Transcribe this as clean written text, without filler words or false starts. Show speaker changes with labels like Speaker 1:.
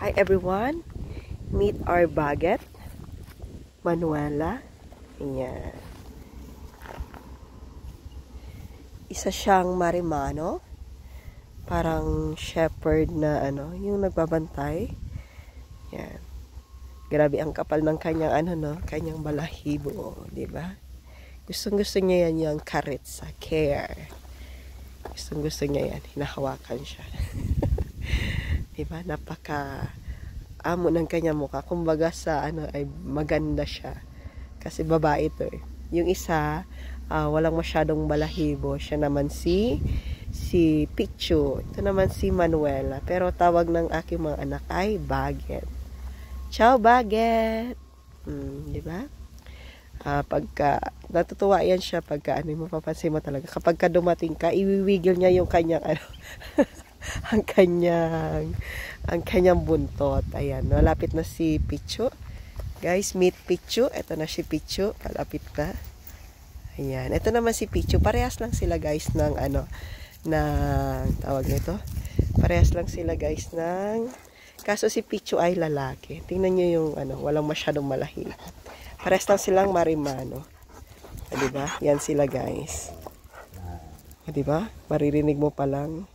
Speaker 1: Hi everyone! Meet our baget, Manuela. Ayan. Isa siyang Marimano. Parang shepherd na yung nagbabantay. Ayan. Grabe ang kapal ng kanyang kanyang balahibo, di ba? Gustong-gusto niya yan yung karitsa, care. Gustong-gusto niya yan, hinahawakan siya. Diba? Napaka amo ng kanya mukha. Kumbaga sa ay maganda siya. Kasi babae ito eh. Yung isa, walang masyadong balahibo. Siya naman si Pichu. Ito naman si Manuela. Pero tawag ng aking mga anak ay Baget. Ciao, Baget! Diba? Pagka natutuwa yan siya pagka mapapansin mo talaga. Kapag ka dumating ka, iwiwigil niya yung kanyang ang kanyang buntot. Ayan, malapit na si Pichu. Guys, meet Pichu. Ito na si Pichu, palapit na. Ayan, ito naman si Pichu. Parehas lang sila guys ng tawag nito. Parehas lang sila guys ng kaso si Pichu ay lalaki. Tingnan niyo yung walang masyadong malahi. Parehas lang silang Marimano. Diba? Yan sila guys. Diba? Maririnig mo pa lang.